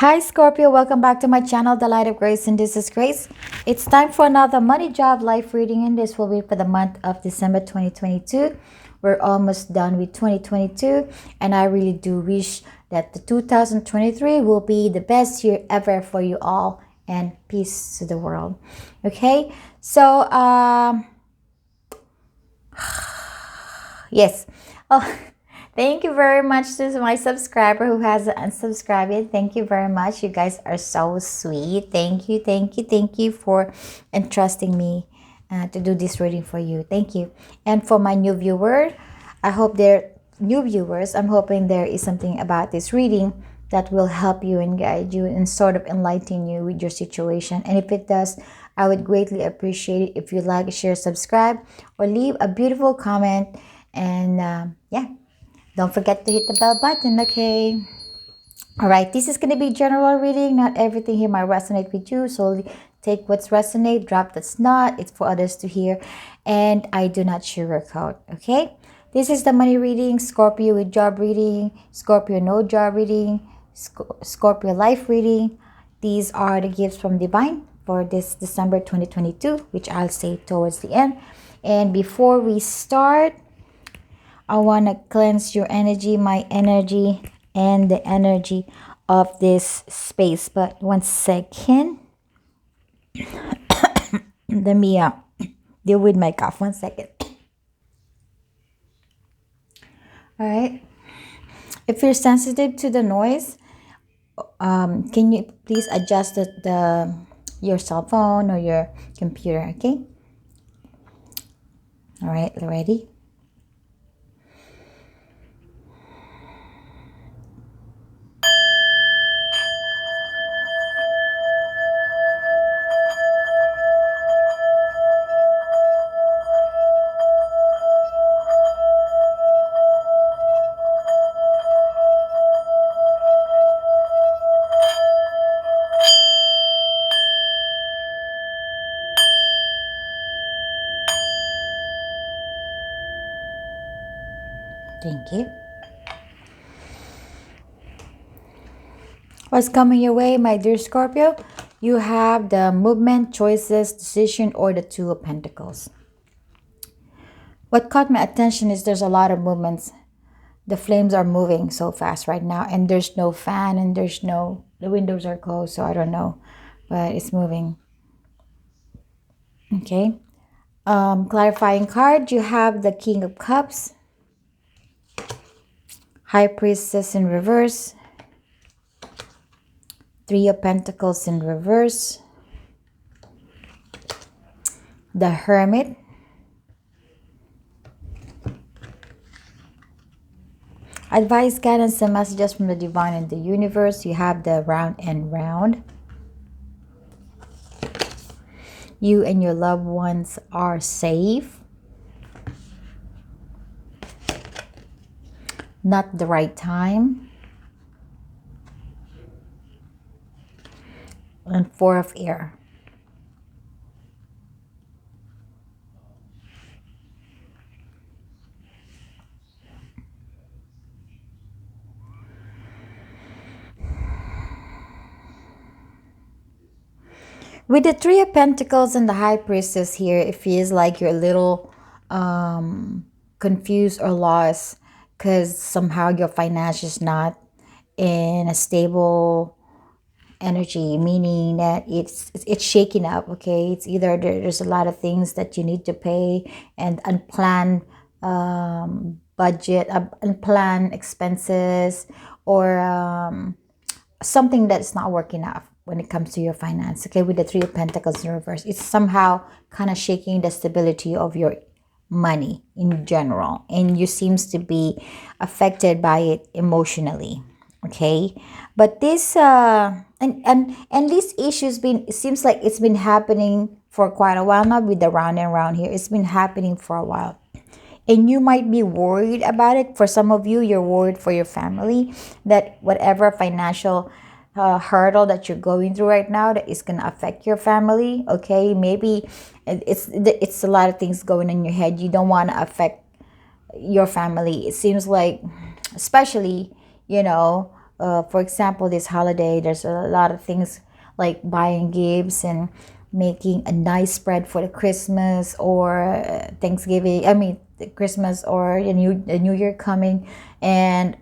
Hi Scorpio, welcome back to my channel, The Light of Grace, and this is Grace. It's time for another money job life reading, and this will be for the month of December 2022. We're almost done with 2022, and I really do wish that the 2023 will be the best year ever for you all, and peace to the world. Okay, so yes. Oh, thank you very much to my subscriber who has unsubscribed it. Thank you very much. You guys are so sweet. Thank you for entrusting me to do this reading for you. Thank you. And for my new viewer, I hope they're new viewers. I'm hoping there is something about this reading that will help you and guide you and sort of enlighten you with your situation. And if it does, I would greatly appreciate it if you like, share, subscribe, or leave a beautiful comment. And yeah, don't forget to hit the bell button, okay? All right, this is going to be general reading. Not everything here might resonate with you, so take what's resonate, drop that's not. It's for others to hear, and I do not sugarcoat, okay? This is the money reading, Scorpio with job reading, Scorpio no job reading, Scorpio life reading. These are the gifts from Divine for this December 2022, which I'll say towards the end. And before we start, I want to cleanse your energy, my energy, and the energy of this space. But one second. Let me deal with my cough. 1 second. All right. If you're sensitive to the noise, can you please adjust your cell phone or your computer, okay? All right, ready? Thank you. What's coming your way, my dear Scorpio? You have the movement, choices, decision, or the Two of Pentacles. What caught my attention is there's a lot of movements. The flames are moving so fast right now, and there's no fan, and the windows are closed, so I don't know, but it's moving. Okay. Clarifying card, you have the King of Cups, High Priestess in reverse, Three of Pentacles in reverse, the Hermit, advice, guidance, and messages from the divine and the universe. You have the Round and Round. You and your loved ones are safe. Not the right time. And Four of Air. With the Three of Pentacles and the High Priestess here, it feels like you're a little confused or lost because somehow your finance is not in a stable energy, meaning that it's shaking up, okay? It's either there's a lot of things that you need to pay and unplanned budget, unplanned expenses, or something that's not working out when it comes to your finance, okay? With the Three of Pentacles in reverse, it's somehow kind of shaking the stability of your money in general, and you seems to be affected by it emotionally, okay? But this and these issues been, it seems like it's been happening for quite a while now. With the Round and Round here, it's been happening for a while, and you might be worried about it. For some of you, you're worried for your family that whatever financial hurdle that you're going through right now, that is going to affect your family, okay? Maybe it's a lot of things going in your head. You don't want to affect your family. It seems like, especially, you know, For example, this holiday, there's a lot of things like buying gifts and making a nice spread for the Christmas or Thanksgiving. I mean, the Christmas or the New Year coming, and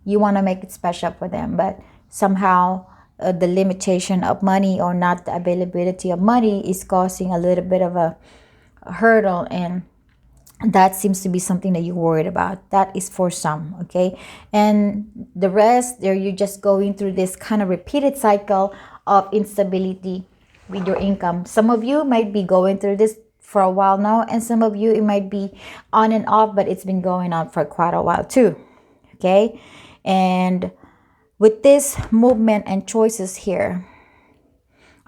you want to make it special for them, but somehow the limitation of money or not the availability of money is causing a little bit of a hurdle, and that seems to be something that you're worried about. That is for some, okay? And the rest, there you're just going through this kind of repeated cycle of instability with your income. Some of you might be going through this for a while now, and some of you it might be on and off, but it's been going on for quite a while too, okay? And with this movement and choices here,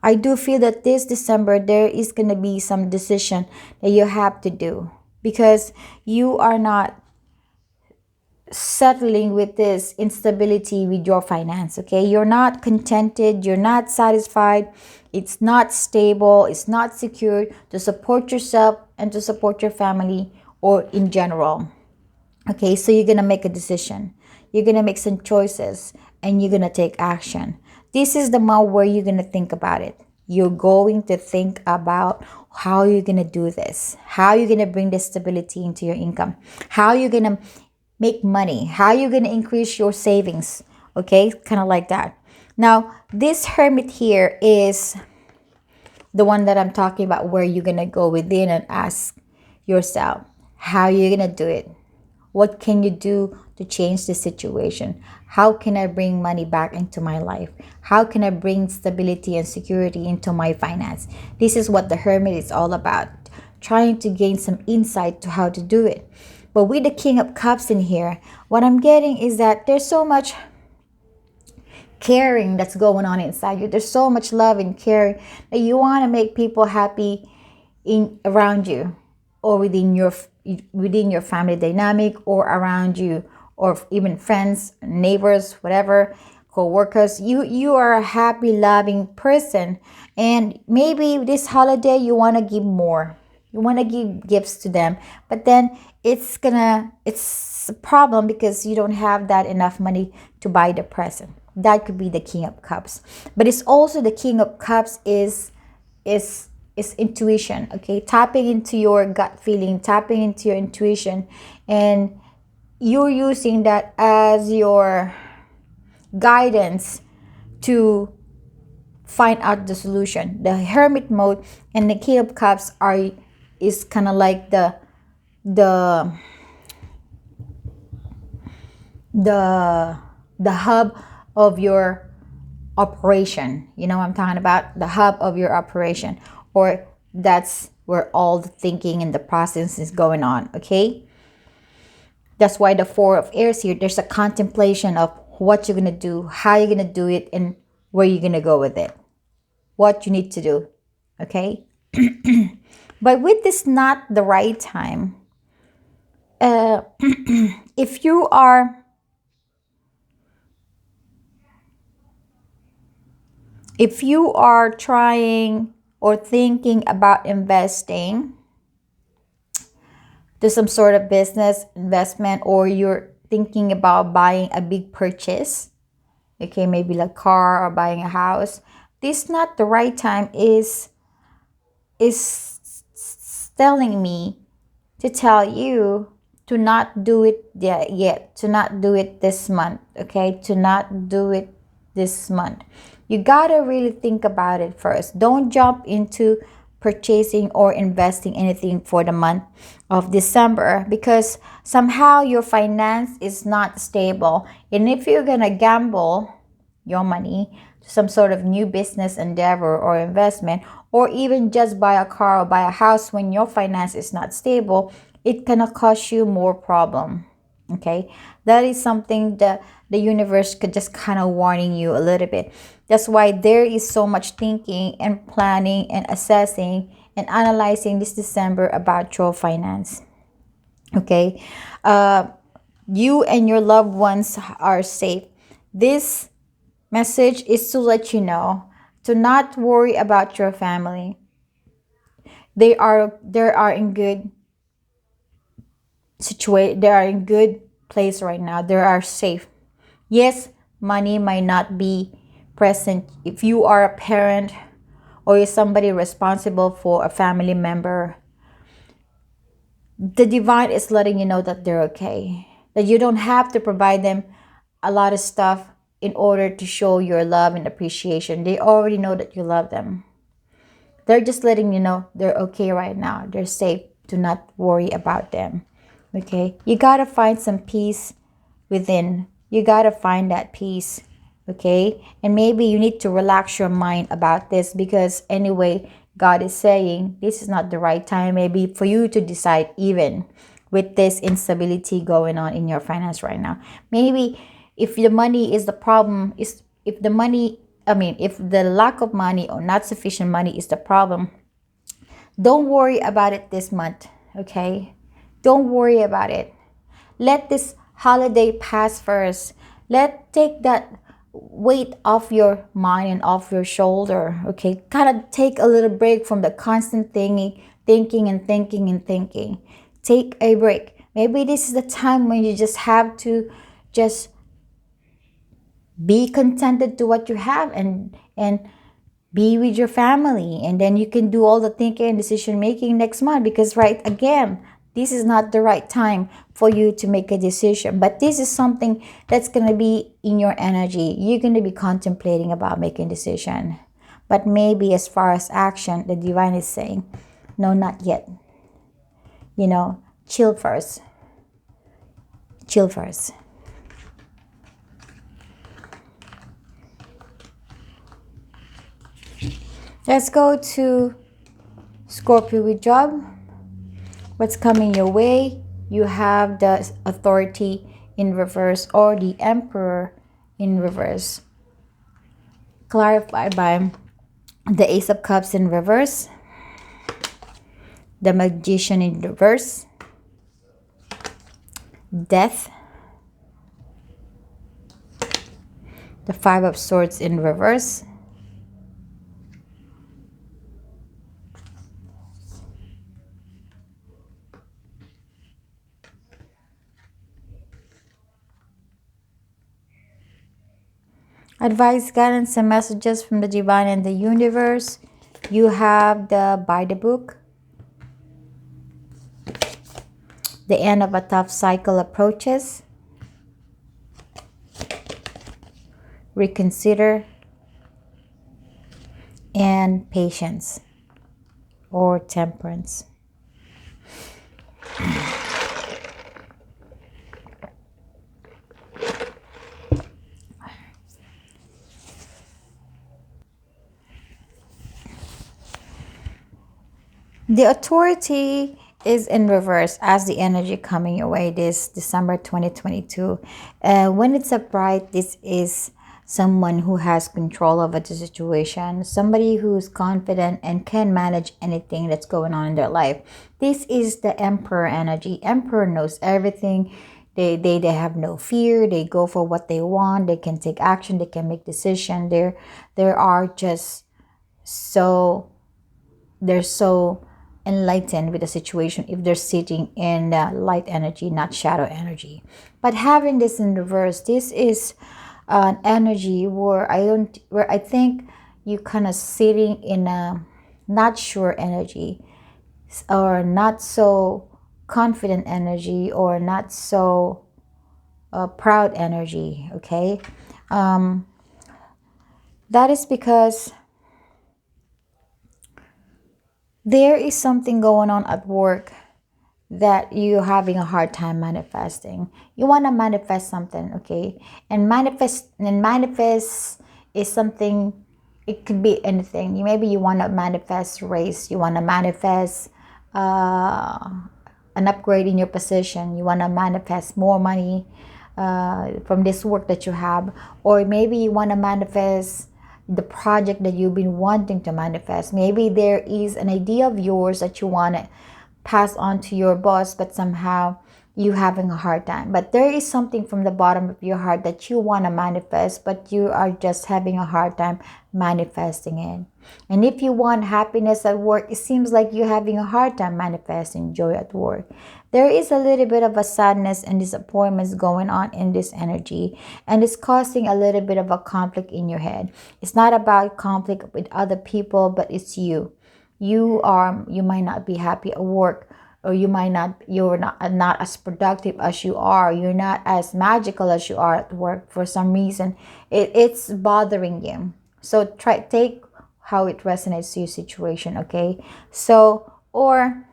I do feel that this December there is going to be some decision that you have to do because you are not settling with this instability with your finance, okay? You're not contented, you're not satisfied, it's not stable, it's not secure to support yourself and to support your family or in general. Okay, so you're gonna make a decision, you're gonna make some choices, and you're gonna take action. This is the moment where you're gonna think about it. You're going to think about how you're gonna do this, how you're gonna bring the stability into your income, how you're gonna make money, how you're gonna increase your savings. Okay, kind of like that. Now, this hermit here is the one that I'm talking about, where you're gonna go within and ask yourself how you're gonna do it. What can you do to change the situation? How can I bring money back into my life? How can I bring stability and security into my finance? This is what the hermit is all about, trying to gain some insight to how to do it. But with the King of Cups in here, what I'm getting is that there's so much caring that's going on inside you. There's so much love and caring that you want to make people happy in around you, or within your family dynamic, or around you, or even friends, neighbors, whatever, co-workers. You are a happy, loving person, and maybe this holiday you want to give more. You want to give gifts to them, but then it's a problem because you don't have that enough money to buy the present. That could be the King of Cups, but it's also the King of Cups is intuition. Okay, tapping into your gut feeling, tapping into your intuition, and you're using that as your guidance to find out the solution. The Hermit mode and the King of Cups is kind of like the the the hub of your operation. You know what I'm talking about? The hub of your operation, or that's where all the thinking and the process is going on. Okay, that's why the Four of Airs here, there's a contemplation of what you're gonna do, how you're gonna do it, and where you're gonna go with it, what you need to do. Okay. But with this not the right time, if you are trying or thinking about investing to some sort of business investment, or you're thinking about buying a big purchase, okay, maybe like car or buying a house, this not the right time is telling me to tell you to not do it yet, to not do it this month, okay, to not do it this month. You gotta really think about it first. Don't jump into purchasing or investing anything for the month of December, because somehow your finance is not stable. And if you're gonna gamble your money to some sort of new business endeavor or investment, or even just buy a car or buy a house when your finance is not stable, it can cause you more problem. Okay, that is something that the universe could just kind of warning you a little bit. That's why there is so much thinking and planning and assessing and analyzing this December about your finance. Okay, you and your loved ones are safe. This message is to let you know to not worry about your family. They are in good situation. They are in good place right now. They are safe. Yes, money might not be present. If you are a parent or you're somebody responsible for a family member, the divine is letting you know that they're okay. That you don't have to provide them a lot of stuff in order to show your love and appreciation. They already know that you love them. They're just letting you know they're okay right now. They're safe. Do not worry about them. Okay? You got to find some peace within. You got to find that peace. Okay? And maybe you need to relax your mind about this, because anyway, God is saying this is not the right time maybe for you to decide, even with this instability going on in your finance right now. Maybe if the money is the problem, is if the money, I mean, if the lack of money or not sufficient money is the problem, don't worry about it this month, okay? Don't worry about it. Let this holiday pass first. Let take that weight off your mind and off your shoulder, okay? Kind of take a little break from the constant thinking and thinking and thinking. Take a break. Maybe this is the time when you just have to just be contented to what you have, and be with your family, and then you can do all the thinking and decision making next month, because right, again, this is not the right time for you to make a decision, but this is something that's going to be in your energy. You're going to be contemplating about making a decision, but maybe as far as action, the divine is saying no, not yet. Chill first. Chill first. Let's go to Scorpio with job. What's coming your way? You have the Authority in reverse, or the Emperor in reverse, clarified by the Ace of Cups in reverse, the Magician in reverse, Death, the Five of Swords in reverse, advice, guidance, and messages from the divine and the universe. You have the By the Book, the end of a tough cycle approaches, reconsider, and patience or temperance. The Authority is in reverse as the energy coming your way this December 2022. When it's upright, this is someone who has control over the situation, somebody who's confident and can manage anything that's going on in their life. This is the Emperor energy. Emperor knows everything. They have no fear. They go for what they want. They can take action. They can make decision. They are just so, they're so enlightened with the situation if they're sitting in light energy, not shadow energy. But having this in reverse, this is an energy where I think you kind of sitting in a not sure energy, or not so confident energy, or not so proud energy. Okay, that is because there is something going on at work that you're having a hard time manifesting. You want to manifest something, okay? And manifest is something, it could be anything. Maybe you want to manifest raise, you want to manifest an upgrade in your position, you want to manifest more money from this work that you have, or maybe you want to manifest the project that you've been wanting to manifest. Maybe there is an idea of yours that you want to pass on to your boss, but somehow you having a hard time, but there is something from the bottom of your heart that you want to manifest, but you are just having a hard time manifesting it. And if you want happiness at work, it seems like you're having a hard time manifesting joy at work. There is a little bit of a sadness and disappointments going on in this energy, and it's causing a little bit of a conflict in your head. It's not about conflict with other people, but it's you. You might not be happy at work, or you're not as productive as you are. You're not as magical as you are at work. For some reason, it's bothering you. So take how it resonates to your situation, okay? So, or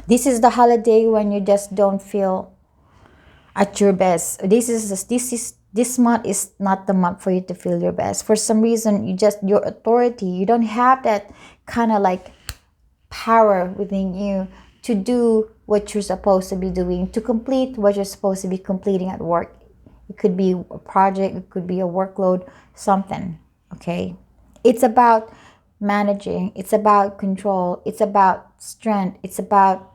this is the holiday when you just don't feel at your best. This month is not the month for you to feel your best. For some reason, your authority, you don't have that kind of like power within you to do what you're supposed to be doing, to complete what you're supposed to be completing at work. It could be a project, it could be a workload, something, okay? It's about managing, it's about control, it's about strength, it's about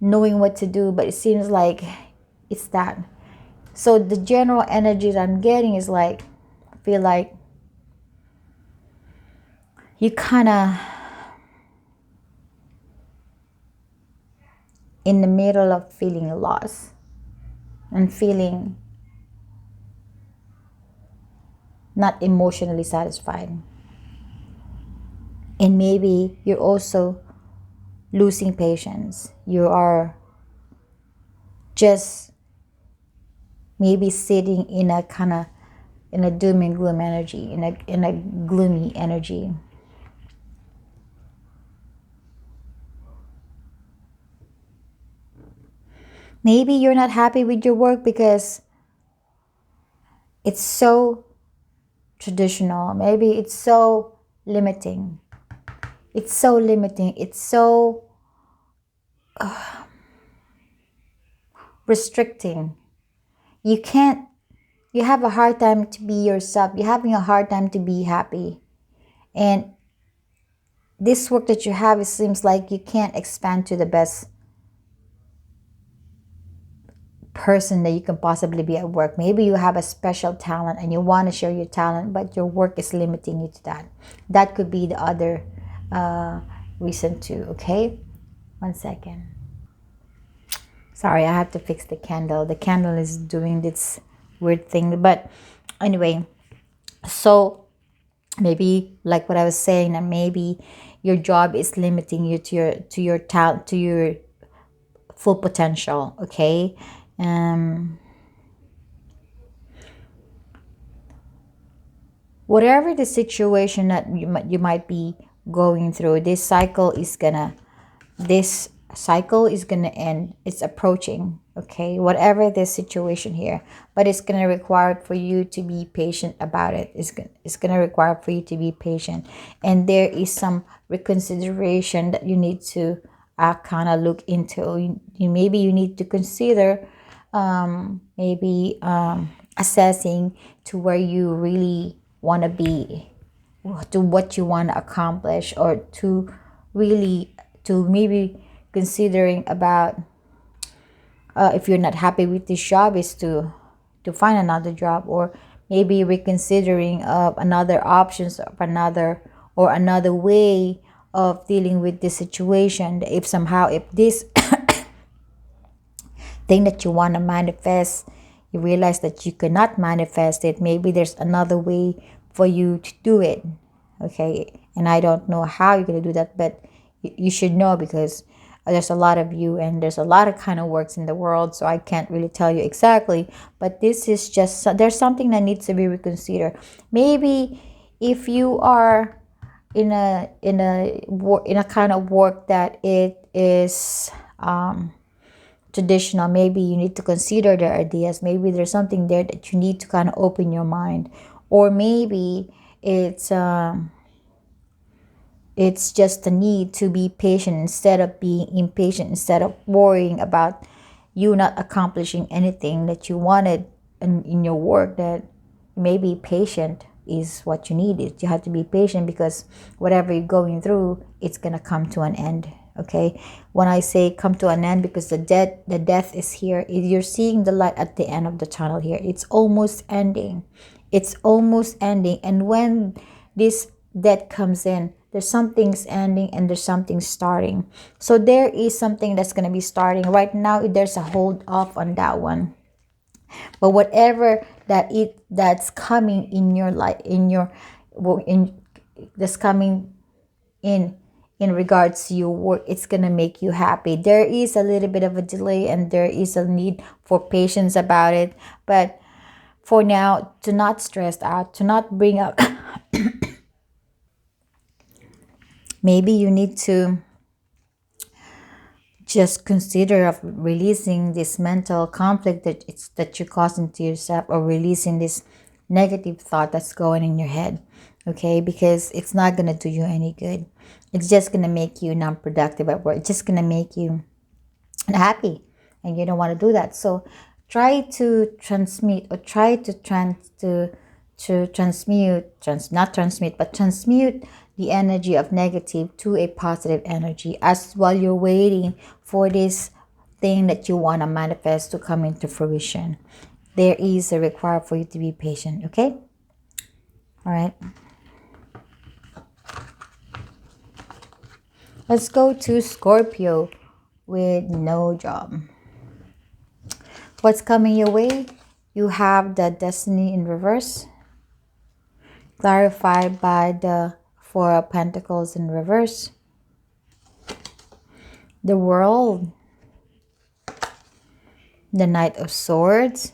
knowing what to do, but it seems like it's that. So the general energy that I'm getting is like, I feel like you kind of in the middle of feeling lost and feeling not emotionally satisfied. And maybe you're also losing patience. You are just maybe sitting in a kind of in a doom and gloom energy, in a gloomy energy. Maybe you're not happy with your work because it's so traditional. Maybe it's so limiting. It's so limiting. It's so restricting. You have a hard time to be yourself. You're having a hard time to be happy. And this work that you have, it seems like you can't expand to the best person that you can possibly be at work. Maybe you have a special talent and you want to share your talent, but your work is limiting you to that. That could be the other reason too, okay? 1 second. Sorry, I have to fix the candle. The candle is doing this weird thing. But anyway, so maybe like what I was saying, that maybe your job is limiting you to your talent, to your full potential, okay? Whatever the situation that you might be going through, this cycle is gonna end. It's approaching, okay? Whatever the situation here, but it's gonna require for you to be patient about it. It's gonna require for you to be patient, and there is some reconsideration that you need to kind of look into. Maybe you need to consider assessing to where you really want to be, to what you want to accomplish, or to maybe considering about if you're not happy with this job, is to find another job, or maybe reconsidering of another options of another way of dealing with this situation. If this thing that you want to manifest, you realize that you cannot manifest it, maybe there's another way for you to do it, okay? And I don't know how you're going to do that, but you should know, because there's a lot of you and there's a lot of kind of works in the world, so I can't really tell you exactly. But this is just, there's something that needs to be reconsidered. Maybe if you are in a kind of work that it is traditional, maybe you need to consider their ideas. Maybe there's something there that you need to kind of open your mind, or maybe it's just the need to be patient instead of being impatient, instead of worrying about you not accomplishing anything that you wanted in your work. That maybe patient is what you need. You have to be patient, because whatever you're going through, it's gonna come to an end, Okay, when I say come to an end, because the death is here, you're seeing the light at the end of the tunnel here. It's almost ending. It's almost ending. And when this death comes in, there's something's ending and there's something starting. So there is something that's going to be starting right now. There's a hold off on that one, but whatever that's coming in your life, in that's coming in regards to your work, it's gonna make you happy. There is a little bit of a delay and there is a need for patience about it, but for now, to not stress out, to not bring up maybe you need to just consider of releasing this mental conflict that you're causing to yourself, or releasing this negative thought that's going in your head. Okay, because it's not going to do you any good. It's just going to make you non-productive at work. It's just going to make you unhappy, and you don't want to do that. So try to transmute, or try to not transmit, but transmute the energy of negative to a positive energy, as while you're waiting for this thing that you want to manifest to come into fruition. There is a require for you to be patient. Okay, all right, let's go to Scorpio with no job. What's coming your way? You have the destiny in reverse, clarified by the Four of Pentacles in reverse, the World, the Knight of Swords,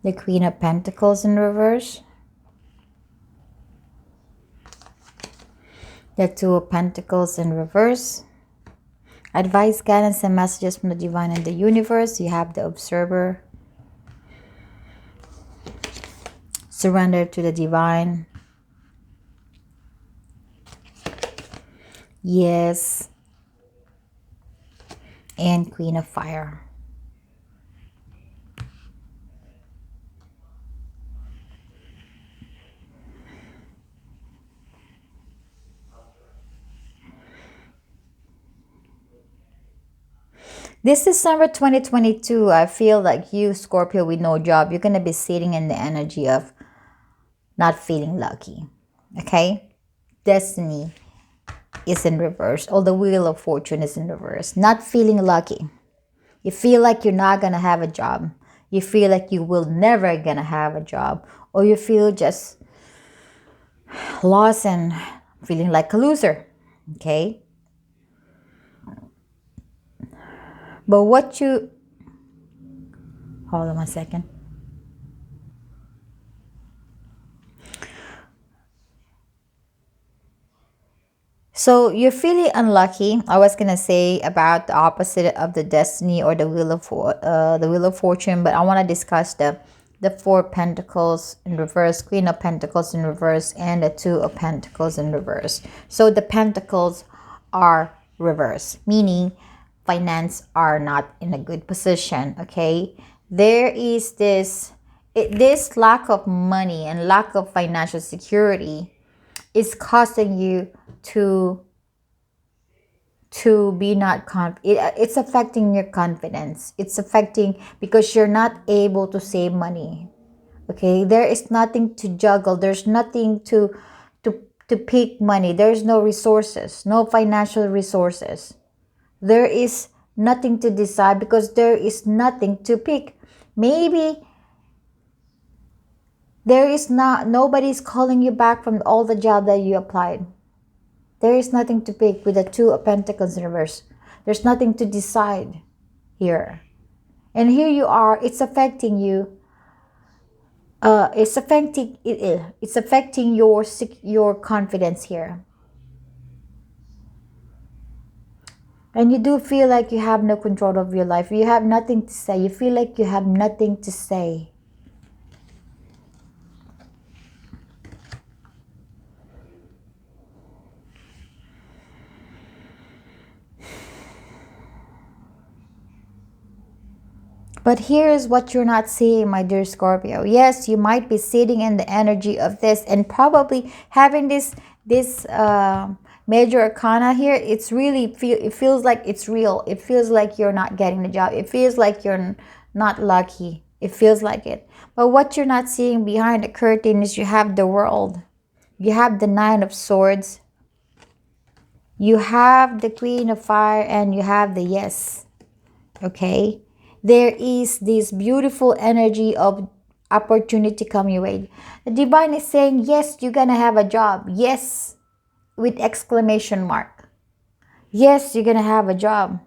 the Queen of Pentacles in reverse, the Two of Pentacles in reverse. Advice, guidance, and messages from the divine and the universe. You have the Observer, surrender to the divine. Yes. And Queen of Fire. This December 2022, I feel like you, Scorpio with no job, you're going to be sitting in the energy of not feeling lucky. Okay? Destiny is in reverse. Or the Wheel of Fortune is in reverse. Not feeling lucky. You feel like you're not going to have a job. You feel like you will never going to have a job. Or you feel just lost and feeling like a loser. Okay? But what you... Hold on 1 second. So you're feeling unlucky. I was gonna say about the opposite of the destiny, or the Wheel of Fortune, but I want to discuss the Four Pentacles in reverse, Queen of Pentacles in reverse, and the Two of Pentacles in reverse. So the Pentacles are reverse, meaning finance are not in a good position. Okay, there is this lack of money and lack of financial security is causing you to be not it's affecting your confidence. It's affecting because you're not able to save money. Okay, there is nothing to juggle. There's nothing to pick money. There's no resources, no financial resources. There is nothing to decide because there is nothing to pick. Maybe there is nobody's calling you back from all the job that you applied. There is nothing to pick with the Two of Pentacles in reverse. There's nothing to decide here. And here you are, it's affecting you. It's affecting your confidence here. And you do feel like you have no control of your life. You have nothing to say. You feel like you have nothing to say. But here is what you're not seeing, my dear Scorpio. Yes, you might be sitting in the energy of this and probably having this Major arcana here, it's really it feels like it's real. It feels like you're not getting the job. It feels like you're not lucky. It feels like it. But what you're not seeing behind the curtain is you have the world. You have the Nine of Swords. You have the Queen of Fire, and you have the Yes. Okay? There is this beautiful energy of opportunity coming your way. The divine is saying, yes, you're gonna have a job. Yes, with exclamation mark. Yes, you're gonna have a job.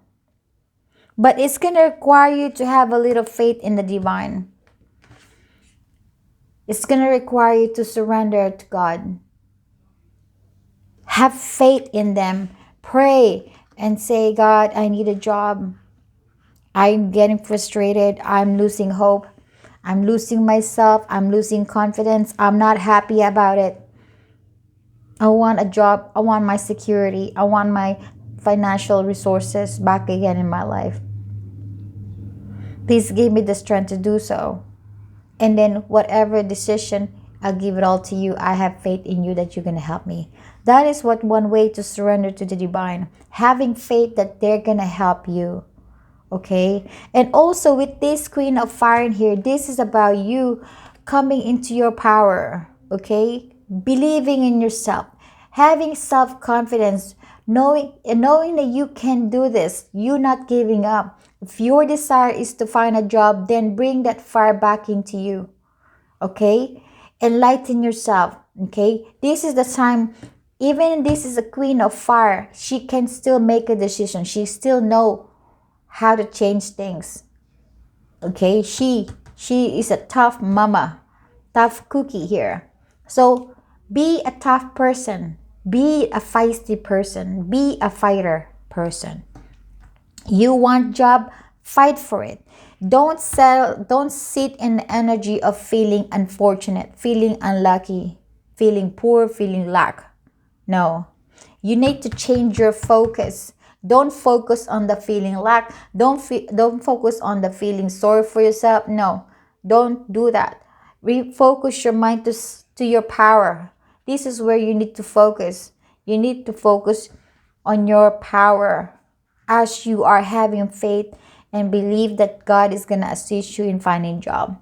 But it's gonna require you to have a little faith in the divine. It's gonna require you to surrender to God. Have faith in them. Pray and say, God, I need a job. I'm getting frustrated. I'm losing hope. I'm losing myself. I'm losing confidence. I'm not happy about it. I want a job. I want my security. I want my financial resources back again in my life. Please give me the strength to do so. And then whatever decision, I'll give it all to you. I have faith in you that you're going to help me. That is what one way to surrender to the divine. Having faith that they're going to help you. Okay? And also with this Queen of Fire in here, this is about you coming into your power. Okay? Believing in yourself. Having self-confidence. Knowing that you can do this. You not giving up. If your desire is to find a job, then bring that fire back into you. Okay? Enlighten yourself. Okay? This is the time, even this is a Queen of Fire, she can still make a decision. She still know how to change things. Okay? She is a tough mama. Tough cookie here. So, be a tough person. Be a feisty person. Be a fighter person. You want job, fight for it. Don't sit in the energy of feeling unfortunate, feeling unlucky, feeling poor, feeling lack. No. You need to change your focus. Don't focus on the feeling lack. Don't focus on the feeling sorry for yourself. No. Don't do that. Refocus your mind to your power. This is where you need to focus. You need to focus on your power. As you are having faith and believe that God is going to assist you in finding a job.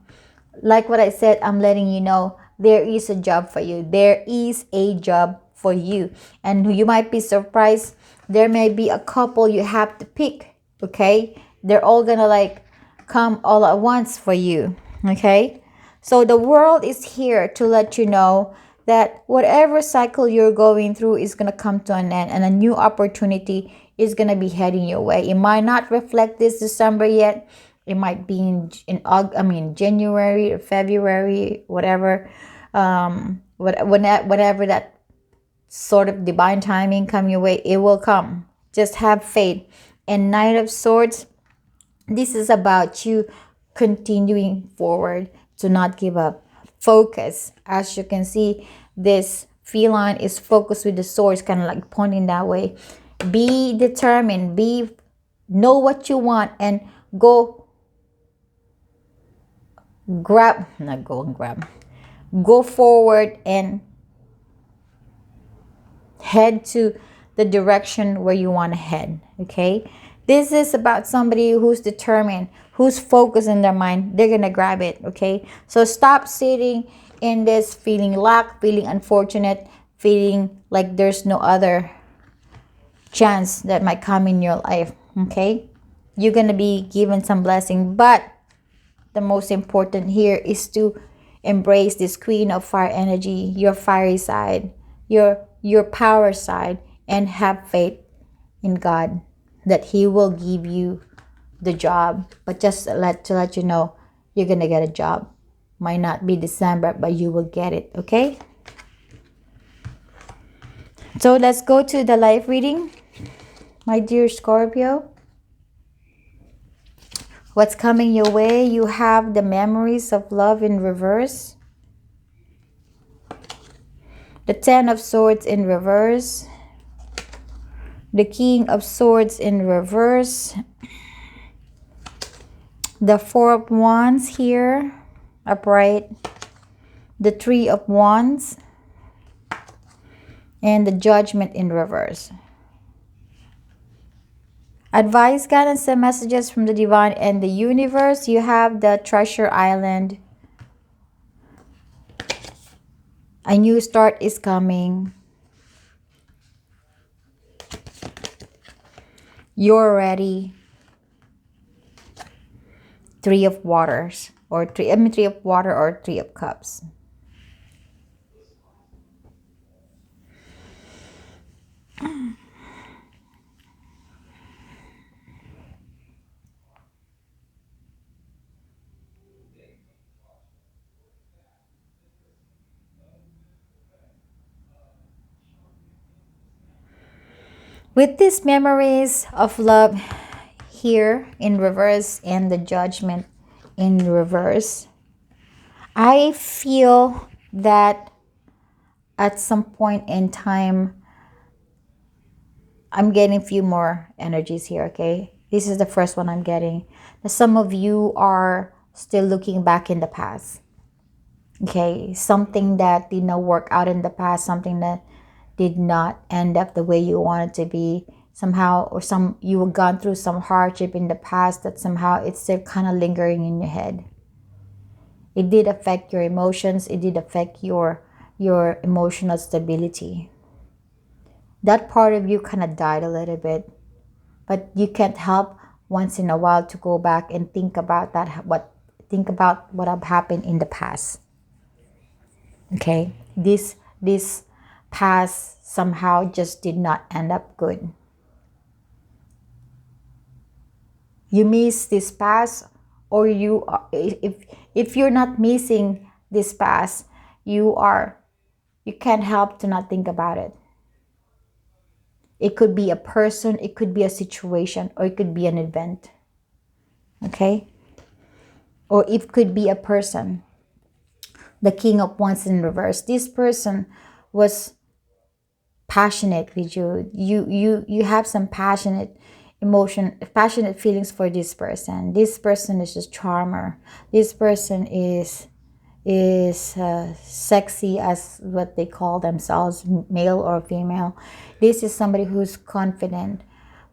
Like what I said, I'm letting you know there is a job for you. There is a job for you. And you might be surprised. There may be a couple you have to pick. Okay? They're all going to come all at once for you. Okay? So the world is here to let you know that whatever cycle you're going through is going to come to an end, and a new opportunity is going to be heading your way. It might not reflect this December yet. It might be in January or February, whatever. Whenever that sort of divine timing come your way, it will come. Just have faith. And Knight of Swords, this is about you continuing forward, to not give up. Focus. As you can see, this feline is focused with the swords, kind of like pointing that way. Be determined. Know what you want and go grab. Not go and grab. Go forward and head to the direction where you want to head. Okay? This is about somebody who's determined, who's focused in their mind. They're going to grab it. Okay? So stop sitting in this feeling lack, feeling unfortunate, feeling like there's no other chance that might come in your life. Okay? You're going to be given some blessing. But the most important here is to embrace this Queen of Fire energy, your fiery side, your power side, and have faith in God that He will give you the job. But just to let you know, you're gonna get a job. Might not be December, but you will get it. Okay? So let's go to the life reading, my dear Scorpio. What's coming your way? You have the memories of love in reverse, the Ten of Swords in reverse, the King of Swords in reverse, the Four of Wands here, upright, the Three of Wands, and the Judgment in reverse. Advice, guidance, and messages from the divine and the universe. You have the Treasure Island. A new start is coming. You're ready. Three of Waters, or Three of Water, or Three of Cups. With these memories of love here in reverse and the Judgment in reverse, I feel that at some point in time, I'm getting a few more energies here, okay? This is the first one I'm getting. Some of you are still looking back in the past. Okay, something that did not work out in the past, something that did not end up the way you wanted to be somehow, or you have gone through some hardship in the past that somehow it's still kind of lingering in your head. It did affect your emotions, it did affect your emotional stability. That part of you kind of died a little bit, but you can't help once in a while to go back and think about what have happened in the past. Okay, this past somehow just did not end up good. You miss this past, or if you're not missing this past, you can't help to not think about it. It could be a person, it could be a situation, or it could be an event. Okay, or it could be a person. The King of Wands in reverse. This person was passionate with you. You have some passionate passionate feelings for this person. This person is a charmer. This person is sexy, as what they call themselves, male or female. This is somebody who's confident,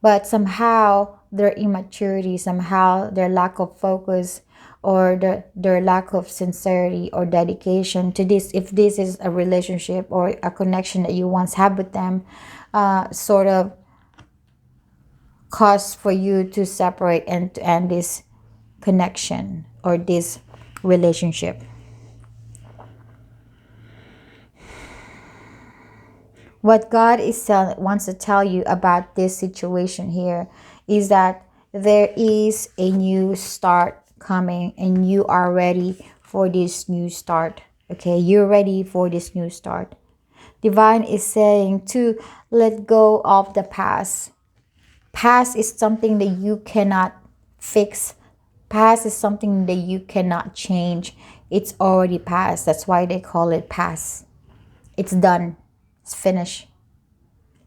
but somehow their immaturity, somehow their lack of focus, or their lack of sincerity or dedication to this, if this is a relationship or a connection that you once had with them, sort of cause for you to separate and to end this connection or this relationship. What God wants to tell you about this situation here is that there is a new start coming, and you are ready for this new start. Okay, you're ready for this new start. Divine is saying to let go of the past. Past is something that you cannot fix. Past is something that you cannot change. It's already past. That's why they call it past. It's done. It's finished.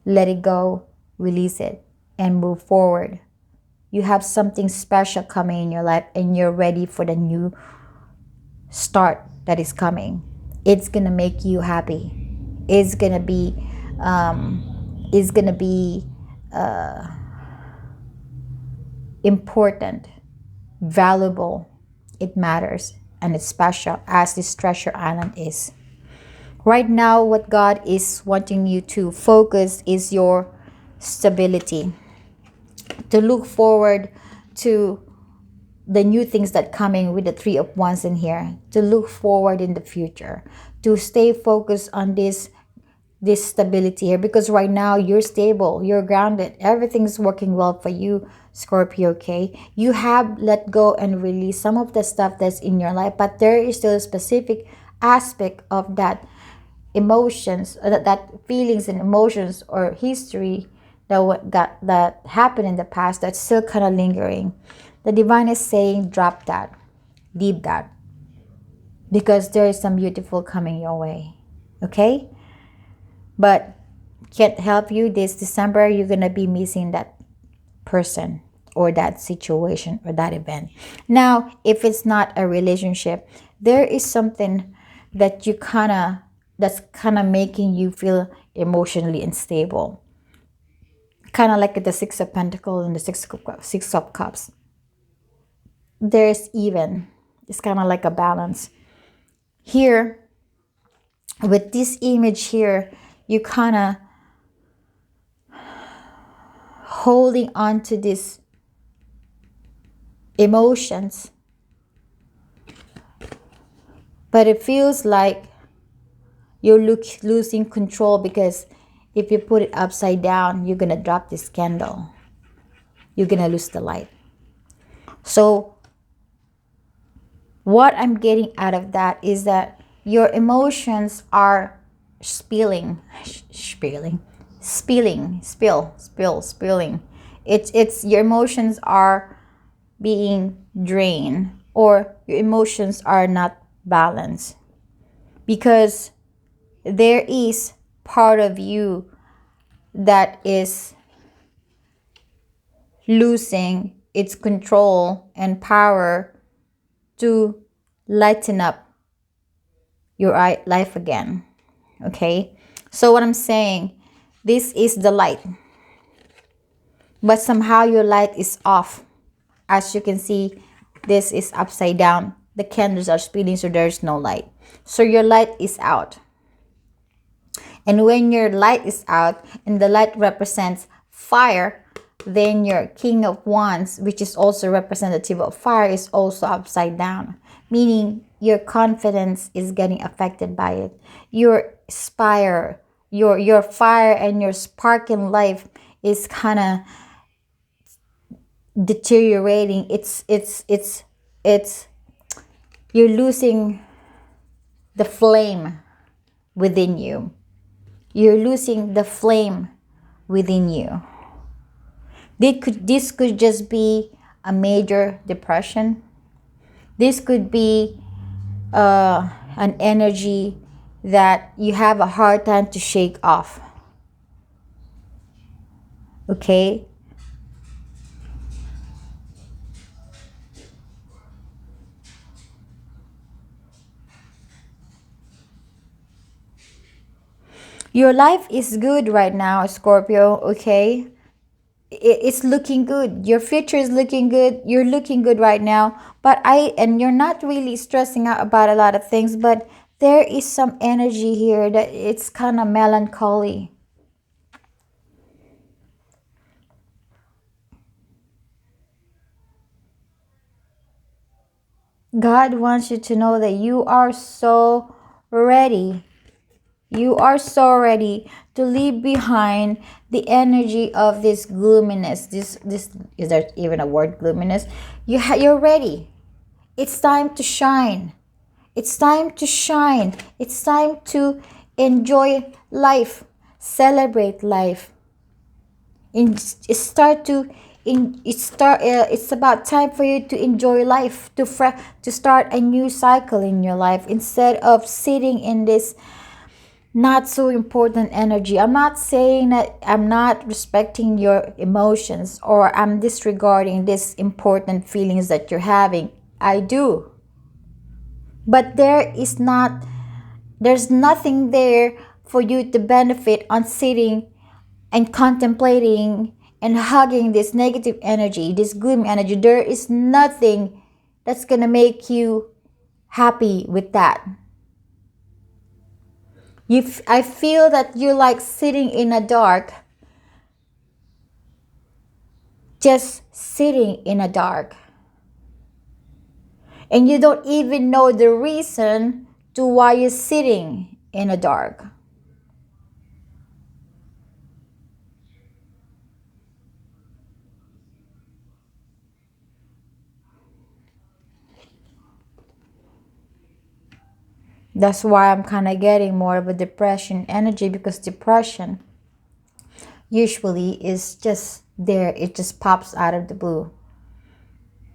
Let it go, release it, and move forward. You have something special coming in your life, and you're ready for the new start that is coming. It's gonna make you happy. It's gonna be important, valuable. It matters, and it's special, as this treasure island is. Right now, what God is wanting you to focus is your stability. To look forward to the new things that coming with the Three of Wands in here. To look forward in the future. To stay focused on this stability here, because right now you're stable, you're grounded, everything's working well for you, Scorpio. Okay, you have let go and release some of the stuff that's in your life, but there is still a specific aspect of that emotions, that feelings and emotions or history that happened in the past that's still kind of lingering. The divine is saying drop that, leave that, because there is some beautiful coming your way. Okay, but can't help you this December. You're gonna be missing that person or that situation or that event. Now, if it's not a relationship, there is something that you kind of that's kind of making you feel emotionally unstable. Kind of like the Six of Pentacles and the Six of Cups. There's even. It's kind of like a balance. Here, with this image here, you kind of holding on to these emotions, but it feels like you're losing control, because if you put it upside down, you're gonna drop this candle, you're gonna lose the light. So what I'm getting out of that is that your emotions are spilling. It's your emotions are being drained, or your emotions are not balanced, because there is part of you that is losing its control and power to lighten up your life again. Okay, so what I'm saying, this is the light, but somehow your light is off. As you can see, this is upside down, the candles are spinning, so there's no light, so your light is out. And when your light is out and the light represents fire, then your King of Wands, which is also representative of fire, is also upside down, meaning your confidence is getting affected by it. Your spire, your fire and your spark in life is kind of deteriorating. It's you're losing the flame within you. You're losing the flame within you. This could just be a major depression. This could be an energy that you have a hard time to shake off. Okay? Your life is good right now, Scorpio, okay? It's looking good. Your future is looking good. You're looking good right now. And you're not really stressing out about a lot of things, but there is some energy here that it's kind of melancholy. God wants you to know that you are so ready. You are so ready to leave behind the energy of this gloominess. This is there even a word, gloominess? You're ready. It's time to shine. It's time to shine. It's time to enjoy life, celebrate life. It's about time for you to enjoy life, to start a new cycle in your life, instead of sitting in this not so important energy. I'm not saying that I'm not respecting your emotions or I'm disregarding these important feelings that you're having. I do. But there's nothing there for you to benefit on sitting and contemplating and hugging this negative energy, this gloomy energy. There is nothing that's going to make you happy with that. I feel that you're like sitting in a dark, just sitting in a dark. And you don't even know the reason to why you're sitting in a dark. That's why I'm kind of getting more of a depression energy, because depression usually is just there. It just pops out of the blue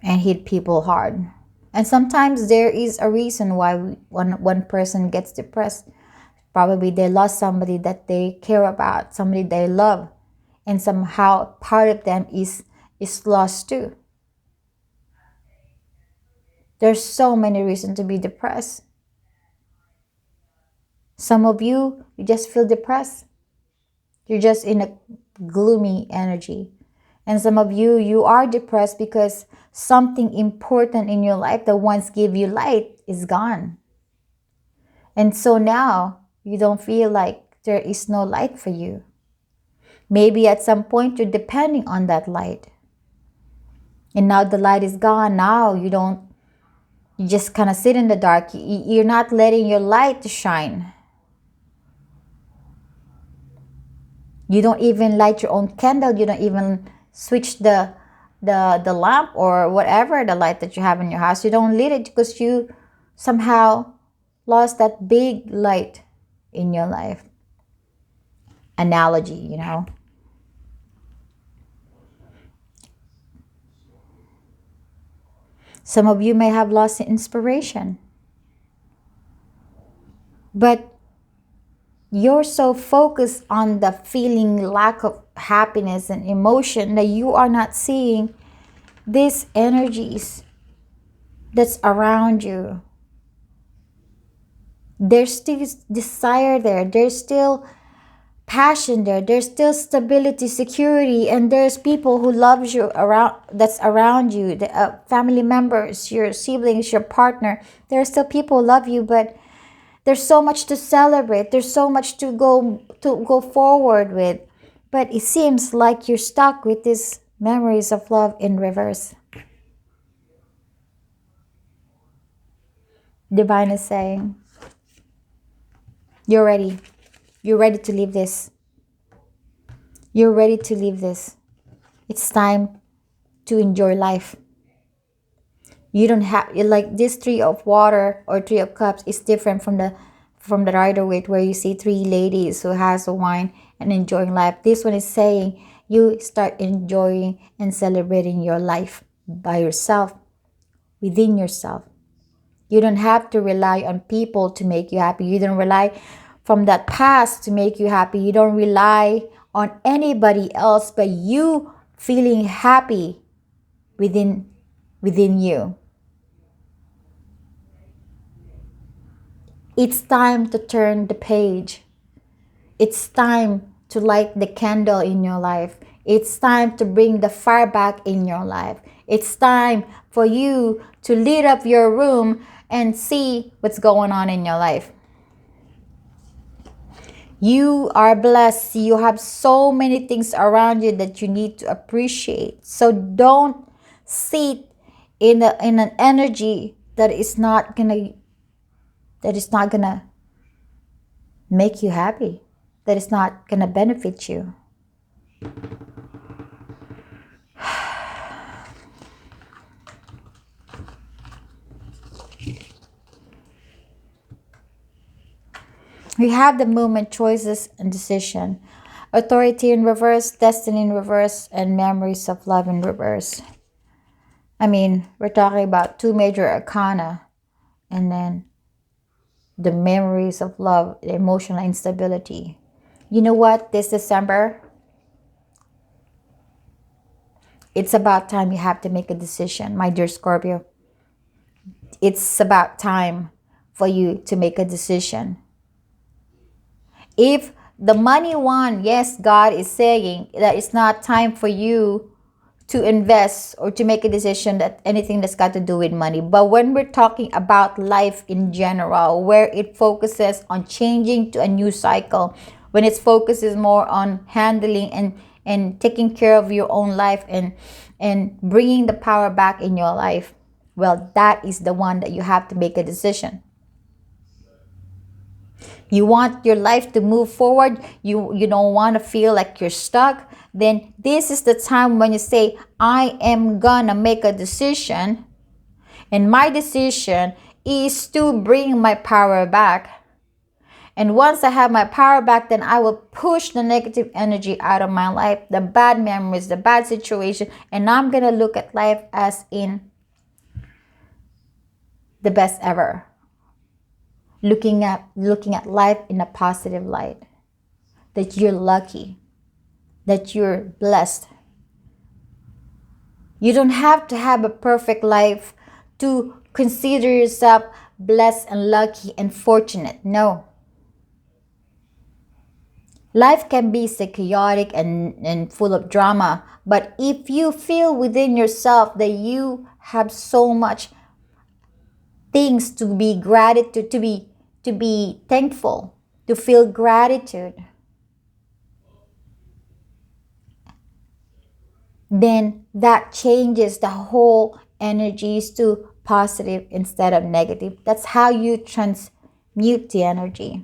and hit people hard. And sometimes there is a reason why one person gets depressed. Probably they lost somebody that they care about, somebody they love, and somehow part of them is lost too. There's so many reasons to be depressed. Some of you, you just feel depressed. You're just in a gloomy energy. And some of you, you are depressed because something important in your life that once gave you light is gone. And so now you don't feel like there is no light for you. Maybe at some point you're depending on that light. And now the light is gone. Now you just kind of sit in the dark. You're not letting your light to shine. You don't even light your own candle. You don't even switch the lamp or whatever the light that you have in your house. You don't lit it because you somehow lost that big light in your life. Analogy, you know. Some of you may have lost inspiration. But you're so focused on the feeling lack of happiness and emotion that you are not seeing these energies that's around you. There's still desire there. There's still passion there. There's still stability, security, and there's people who loves you around. That's around you. The family members, your siblings, your partner. There are still people who love you, but there's so much to celebrate. There's so much to go forward with, but it seems like you're stuck with these memories of love in reverse. Divine is saying, you're ready. You're ready to leave this. You're ready to leave this. It's time to enjoy life. You don't have, like this three of water or three of cups is different from the Rider Waite where you see three ladies who has a wine and enjoying life. This one is saying you start enjoying and celebrating your life by yourself, within yourself. You don't have to rely on people to make you happy. You don't rely from that past to make you happy. You don't rely on anybody else but you feeling happy within you. It's time to turn the page. It's time to light the candle in your life. It's time to bring the fire back in your life. It's time for you to lit up your room and see what's going on in your life. You are blessed. You have so many things around you that you need to appreciate. So don't sit in an energy that is not gonna make you happy, that is not gonna benefit you. We have the movement, choices, and decision. Authority in reverse, destiny in reverse, and memories of love in reverse. I mean, we're talking about two major arcana, and then the memories of love, emotional instability. You know what? This December, it's about time you have to make a decision, my dear Scorpio. It's about time for you to make a decision. If the money one, yes, God is saying that it's not time for you to invest or to make a decision that anything that's got to do with money. But when we're talking about life in general, where it focuses on changing to a new cycle, when it focuses more on handling and taking care of your own life and bringing the power back in your life, well, that is the one that you have to make a decision. You want your life to move forward. You don't want to feel like you're stuck. Then this is the time when you say, I am gonna make a decision. And my decision is to bring my power back. And once I have my power back, then I will push the negative energy out of my life, the bad memories, the bad situation. And I'm gonna look at life as in the best ever. Looking at life in a positive light. That you're lucky, that you're blessed. You don't have to have a perfect life to consider yourself blessed and lucky and fortunate. No. Life can be so chaotic and full of drama, but if you feel within yourself that you have so much things to be gratitude, to be thankful, to feel gratitude, then that changes the whole energies to positive instead of negative. That's how you transmute the energy,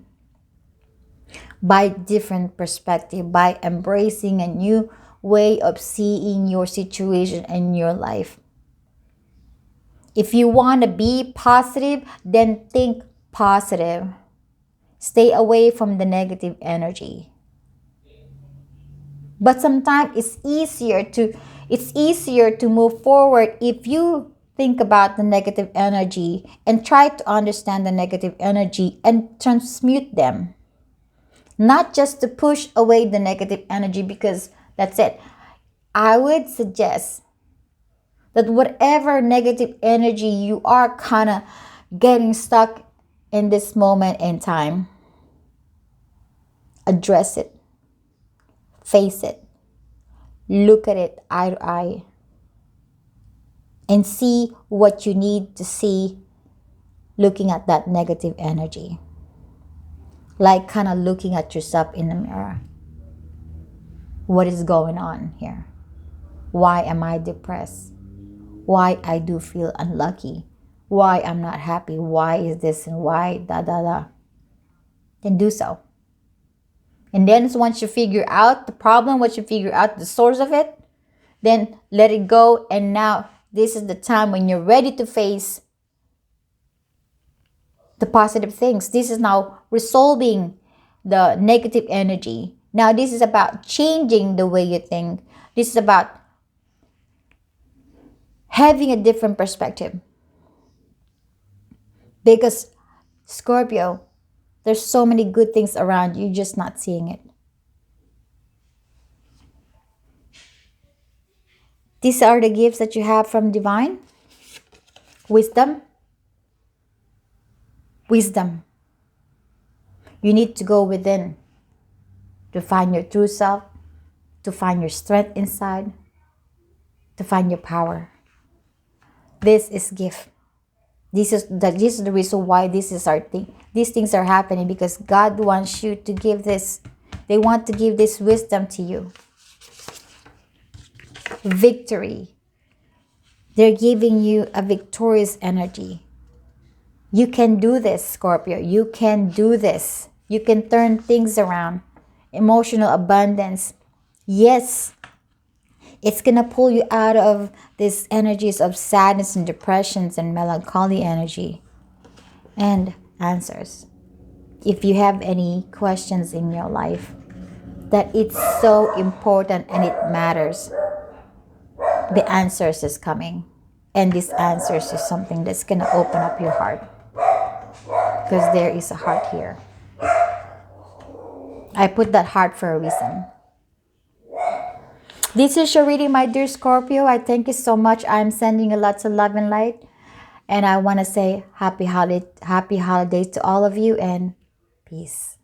by different perspective, by embracing a new way of seeing your situation and your life. If you want to be positive, then think positive. Stay away from the negative energy. But sometimes it's easier to move forward if you think about the negative energy and try to understand the negative energy and transmute them. Not just to push away the negative energy, because that's it. I would suggest that whatever negative energy you are kind of getting stuck in this moment in time, address it, face it, look at it eye to eye, and see what you need to see looking at that negative energy. Like kind of looking at yourself in the mirror. What is going on here? Why am I depressed? Why I do feel unlucky? Why I'm not happy? Why is this and why da da da? Then do so. And then once you figure out the problem, once you figure out the source of it, then let it go. And now this is the time when you're ready to face the positive things. This is now resolving the negative energy. Now this is about changing the way you think. This is about having a different perspective. Because Scorpio, there's so many good things around you, just not seeing it. These are the gifts that you have from divine. Wisdom. Wisdom. You need to go within to find your true self, to find your strength inside, to find your power. This is gift. This is the reason why this is our thing. These things are happening because God wants you to give this. They want to give this wisdom to you. Victory. They're giving you a victorious energy. You can do this, Scorpio. You can do this. You can turn things around. Emotional abundance. Yes, it's going to pull you out of these energies of sadness and depressions and melancholy energy. And answers. If you have any questions in your life, that it's so important and it matters, the answers is coming. And this answers is something that's going to open up your heart. Because there is a heart here. I put that heart for a reason. This is your reading, my dear Scorpio. I thank you so much. I'm sending you lots of love and light. And I want to say happy holidays to all of you and peace.